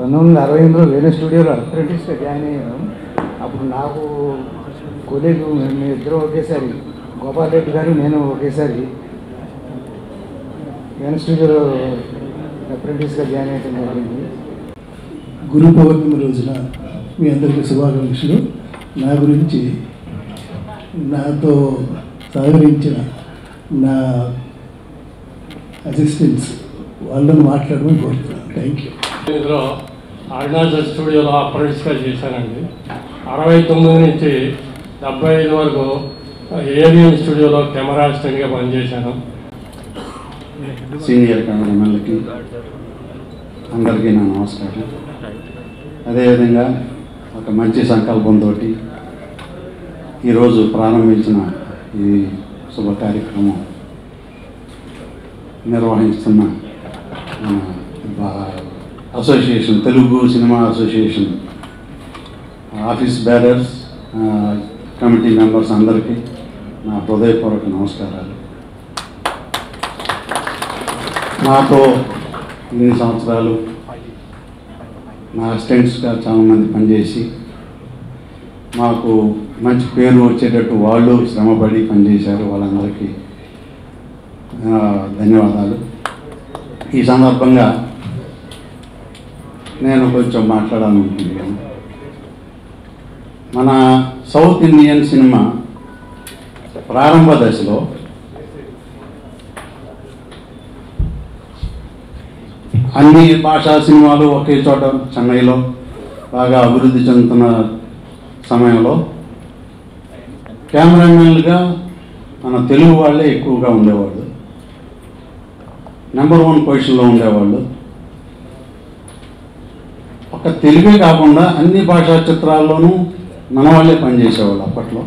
1968లో వేరే స్టూడియోలో అప్రెంటిస్గా జాయిన్ అయ్యాను. అప్పుడు నాకు కొలీగు మేము ఇద్దరం ఒకేసారి, గోపాల్ రెడ్డి గారు నేను ఒకేసారి వేరే స్టూడియోలో అప్రెంటిస్గా జాయిన్ అయ్యడం జరిగింది. గురు పౌర్ణమి రోజున మీ అందరికీ శుభాకాంక్షలు. నా గురించి నాతో సహకరించిన నా అసిస్టెంట్స్ వాళ్ళని మాట్లాడమని కోరుతున్నాను. Thank you. ఇందులో అరుణాచల్ స్టూడియోలో అప్రెంటిస్గా చేశానండి. 69 నుంచి 75 వరకు ఏవిఎం స్టూడియోలో కెమెరా అసిస్టెంట్గా పనిచేశాను. సీనియర్ కెమెరామెన్లకి అందరికీ నా నమస్కారం. అదేవిధంగా ఒక మంచి సంకల్పంతో ఈరోజు ప్రారంభించిన ఈ శుభ కార్యక్రమం నిర్వహిస్తున్న association, Telugu cinema association office bearers, committee members అందరికీ నా హృదయపూర్వక నమస్కారాలు. నాతో ఇన్ని సంవత్సరాలు నా అసిస్టెంట్స్గా చాలామంది పనిచేసి మాకు మంచి పేరు వచ్చేటట్టు వాళ్ళు శ్రమపడి పనిచేశారు. వాళ్ళందరికీ ధన్యవాదాలు. ఈ సందర్భంగా నేను కొంచెం మాట్లాడాలనుకుంటున్నాను. మన సౌత్ ఇండియన్ సినిమా ప్రారంభ దశలో అన్ని భాషా సినిమాలు ఒకే చోట చెన్నైలో బాగా అభివృద్ధి చెందుతున్న సమయంలో కెమెరామెన్లుగా మన తెలుగు వాళ్ళే ఎక్కువగా ఉండేవాళ్ళు, నెంబర్ 1 పొజిషన్లో ఉండేవాళ్ళు. ఒక తెలుగే కాకుండా అన్ని భాషా చిత్రాల్లోనూ మన వాళ్ళే పనిచేసేవాళ్ళు అప్పట్లో.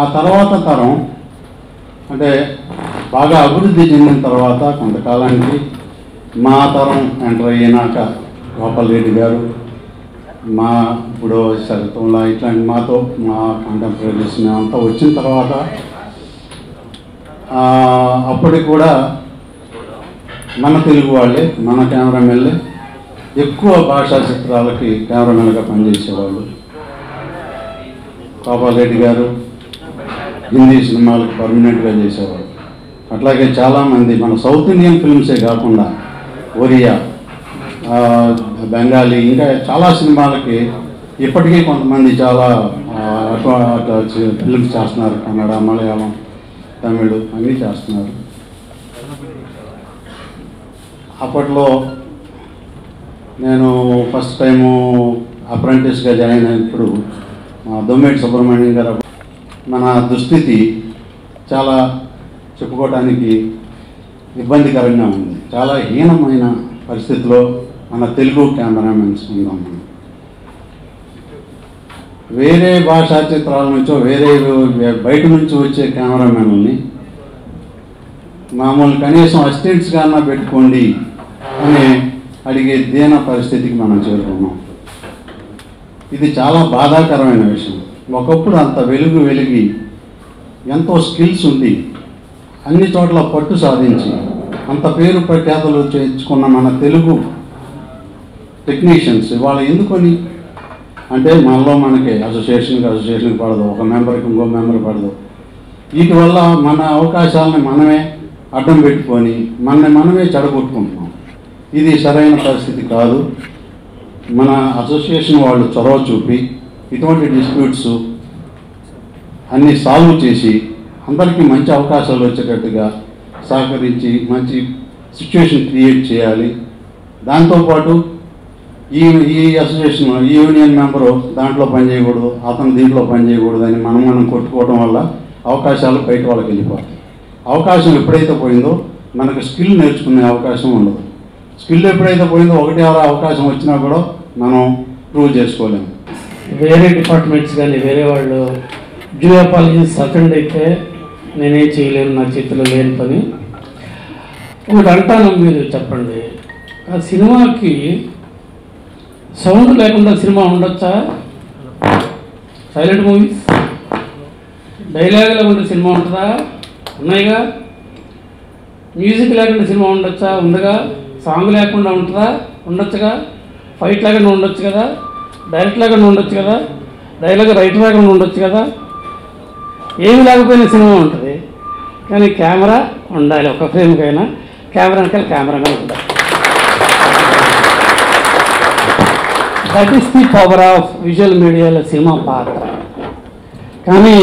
ఆ తర్వాత తరం అంటే బాగా అభివృద్ధి చెందిన తర్వాత కొంతకాలానికి మా తరం ఎంటర్ అయినాక గోపాల్ రెడ్డి గారు, మా ఇప్పుడు శరతంలా ఇట్లాంటి మాతో మా కంటెంపరీస్ మేమంతా వచ్చిన తర్వాత అప్పటికి కూడా మన తెలుగు వాళ్ళే, మన కెమెరామెన్లే ఎక్కువ భాషా చిత్రాలకి కెమెరామెన్గా పనిచేసేవాళ్ళు. గోపాల్ రెడ్డి గారు హిందీ సినిమాలకు పర్మనెంట్గా చేసేవాళ్ళు. అట్లాగే చాలామంది మన సౌత్ ఇండియన్ ఫిల్మ్సే కాకుండా ఒరియా, బెంగాలీ, ఇంకా చాలా సినిమాలకి ఇప్పటికీ కొంతమంది చాలా అట్లా ఫిల్మ్స్ చేస్తున్నారు. కన్నడ, మలయాళం, తమిళ్ అన్నీ చేస్తున్నారు. అప్పట్లో నేను ఫస్ట్ టైము అప్రెంటిస్గా జాయిన్ అయినప్పుడు దొమ్మేటి సుబ్రహ్మణ్యం గారు, మన దుస్థితి చాలా చెప్పుకోవటానికి ఇబ్బందికరంగా ఉంది. చాలా హీనమైన పరిస్థితిలో మన తెలుగు కెమెరామెన్స్ ఉన్నాం. మనం వేరే భాషా చిత్రాల నుంచో వేరే బయట నుంచి వచ్చే కెమెరామెన్లని మామూలు కనీసం అసిస్టెంట్స్గా పెట్టుకోండి అని అడిగే దీన పరిస్థితికి మనం చేరుకున్నాం. ఇది చాలా బాధాకరమైన విషయం. ఒకప్పుడు అంత వెలిగి ఎంతో స్కిల్స్ ఉండి అన్ని చోట్ల పట్టు సాధించి అంత పేరు ప్రఖ్యాతలు చేర్చుకున్న మన తెలుగు టెక్నీషియన్స్ ఇవాళ ఎందుకొని అంటే మనకి అసోసియేషన్కి పడదు, ఒక మెంబర్కి ఇంకో మెంబర్ పడదు. వీటి వల్ల మన అవకాశాలని మనమే అడ్డం పెట్టుకొని మనమే చెడగొట్టుకుంటున్నాం. ఇది సరైన పరిస్థితి కాదు. మన అసోసియేషన్ వాళ్ళు చొరవ చూపి ఇటువంటి డిస్ప్యూట్స్ అన్నీ సాల్వ్ చేసి అందరికీ మంచి అవకాశాలు వచ్చేటట్టుగా సహకరించి మంచి సిచ్యువేషన్ క్రియేట్ చేయాలి. దాంతోపాటు ఈ అసోసియేషన్ ఈ యూనియన్ మెంబరు దాంట్లో పనిచేయకూడదు, అతను దీంట్లో పనిచేయకూడదు అని మనం కొట్టుకోవడం వల్ల అవకాశాలు బయట వాళ్ళకి వెళ్ళిపోతాయి. అవకాశం ఎప్పుడైతే పోయిందో మనకు స్కిల్ నేర్చుకునే అవకాశం ఉండదు. స్కిల్ ఎప్పుడైతే పోయిందో 1-6 అవకాశం వచ్చినా కూడా మనం ప్రూవ్ చేసుకోలేము. వేరే డిపార్ట్మెంట్స్ కానీ వేరే వాళ్ళు డ్యూ అపాలజీస్ అటెండ్ అయితే నేనేం చేయలేను, నా చేతిలో లేని పని. ఒకటి అంటాను, మీరు చెప్పండి, ఆ సినిమాకి సౌండ్ లేకుండా సినిమా ఉండొచ్చా? సైలెంట్ మూవీస్ డైలాగ్ లేకుండా సినిమా ఉంటుందా? ఉన్నాయిగా. మ్యూజిక్ లేకుండా సినిమా ఉండొచ్చా? ఉందిగా. సాంగ్ లేకుండా ఉంటుందా? ఉండొచ్చుగా. ఫైట్ లాగా ఉండొచ్చు కదా, డైరెక్ట్ లాగా ఉండొచ్చు కదా, డైలాగ్ రైట్ లాగా ఉండొచ్చు కదా, ఏమి లేకపోయినా సినిమా ఉంటుంది. కానీ కెమెరా ఉండాలి, ఒక ఫ్రేమ్కైనా కెమెరా వెనకాల కెమెరామెన్ ఉండాలి. That is the power of visual మీడియాలో సినిమా పాత్ర. కానీ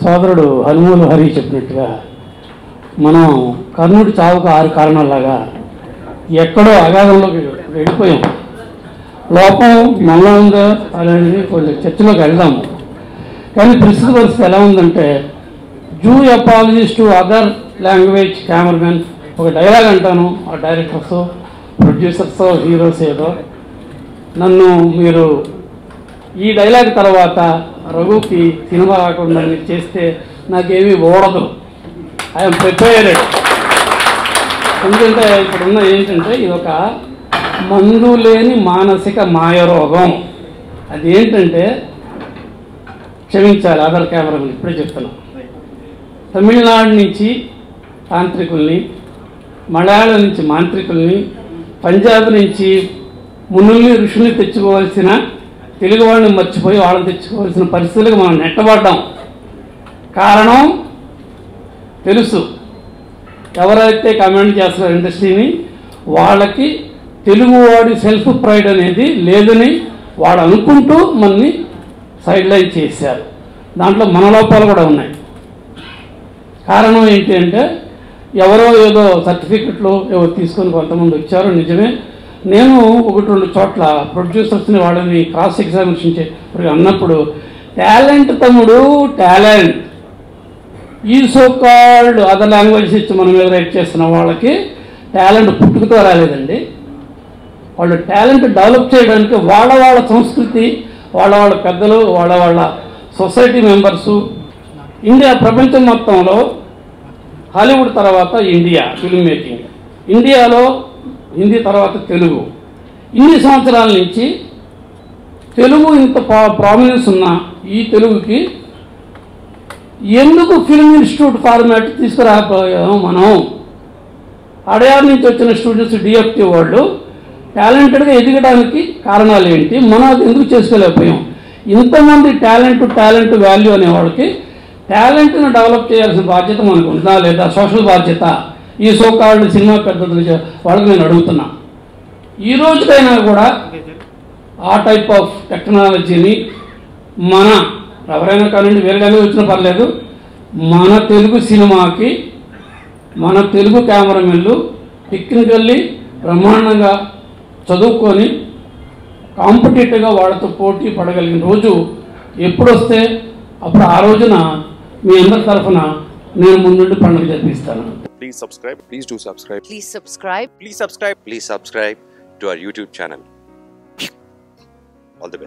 సోదరుడు హనుమూలు హరి చెప్పినట్టుగా మనం కర్ణుడి చావుకు 6 కారణాలలాగా ఎక్కడో అగాధంలోకి వెళ్ళిపోయాం. లోపం మనలో ఉందో అనేది కొంచెం చర్చలోకి వెళ్దాము. కానీ ప్రస్తుత పరిస్థితి ఎలా ఉందంటే, due apologies to other language cameraman, ఒక డైలాగ్ అంటాను, ఆ డైరెక్టర్స్ ప్రొడ్యూసర్స్ హీరోస్ ఏదో నన్ను మీరు ఈ డైలాగ్ తర్వాత రఘుకి సినిమా రాకుండా మీరు చేస్తే నాకేమీ ఓడదు, ఐఎమ్ ప్రిపేర్డ్. ఎందుకంటే ఇప్పుడున్న ఏంటంటే ఇది ఒక మందు లేని మానసిక మాయరోగం. అది ఏంటంటే, క్షమించాలి అదర్ కెమెరామెన్, ఇప్పుడే చెప్తున్నాను, తమిళనాడు నుంచి తాంత్రికుల్ని, మలయాళం నుంచి మాంత్రికుల్ని, పంజాబ్ నుంచి మునుల్ని ఋషుల్ని తెచ్చుకోవాల్సిన తెలుగు వాళ్ళని మర్చిపోయి వాళ్ళని తెచ్చుకోవాల్సిన పరిస్థితులకు మనం నెట్టబడ్డాం. కారణం తెలుసు, ఎవరైతే కమెంట్ చేస్తారో ఇండస్ట్రీని వాళ్ళకి తెలుగువాడి సెల్ఫ్ ప్రైడ్ అనేది లేదని వాడు అనుకుంటూ మనని సైడ్ లైన్ చేశారు. దాంట్లో మన లోపాలు కూడా ఉన్నాయి. కారణం ఏంటి అంటే, ఎవరో ఏదో సర్టిఫికెట్లు ఏవో తీసుకొని కొంతమంది వచ్చారు, నిజమే. నేను 1-2 చోట్ల ప్రొడ్యూసర్స్ని వాళ్ళని క్రాస్ ఎగ్జామినేషన్ అన్నప్పుడు, టాలెంట్ తమ్ముడు టాలెంట్, ఈ సో కాల్డ్ అదర్ లాంగ్వేజెస్ ఇచ్చి మనం మీద రైట్ చేస్తున్న వాళ్ళకి టాలెంట్ పుట్టుకతో రాలేదండి. వాళ్ళు టాలెంట్ డెవలప్ చేయడానికి వాళ్ళ సంస్కృతి, వాళ్ళ పెద్దలు, వాళ్ళ సొసైటీ మెంబర్సు, ఇండియా ప్రపంచం మొత్తంలో హాలీవుడ్ తర్వాత ఇండియా ఫిల్మ్ మేకింగ్, ఇండియాలో హిందీ తర్వాత తెలుగు. ఇన్ని సంవత్సరాల నుంచి తెలుగు ఇంత ప్రామినెన్స్ ఉన్న ఈ తెలుగుకి ఎందుకు ఫిల్మ్ ఇన్స్టిట్యూట్ ఫార్మాట్ తీసుకురాకపోయాము మనం? అడయార్ నుంచి వచ్చిన స్టూడెంట్స్ డిఎఫ్టీ వాళ్ళు టాలెంటెడ్గా ఎదగడానికి కారణాలు ఏంటి, మనం అది ఎందుకు చేసుకోలేకపోయాం? ఇంతమంది టాలెంట్ వాల్యూ అనే వాళ్ళకి టాలెంట్ను డెవలప్ చేయాల్సిన బాధ్యత మనకు ఉందా లేదా? సోషల్ బాధ్యత ఈ సో కాల్డ్ సినిమా పెద్దలు వాళ్ళకి నేను అడుగుతున్నా. ఈ రోజుకైనా కూడా ఆ టైప్ ఆఫ్ టెక్నాలజీని మన ఎవరైనా కానివ్వండి, వేరేగానే వచ్చినా పర్లేదు, మన తెలుగు సినిమాకి మన తెలుగు కెమెరామెన్లు టెక్నికల్లీ బ్రహ్మాండంగా చదువుకొని కాంపిటేటివ్గా వాళ్ళతో పోటీ పడగలిగిన రోజు ఎప్పుడొస్తే అప్పుడు ఆ రోజున మీ అందరి తరఫున నేను ముందుండి పండుగ జరిపిస్తాను. Please subscribe. Please do subscribe. Please subscribe. Please subscribe. Please subscribe to our YouTube channel. All the best.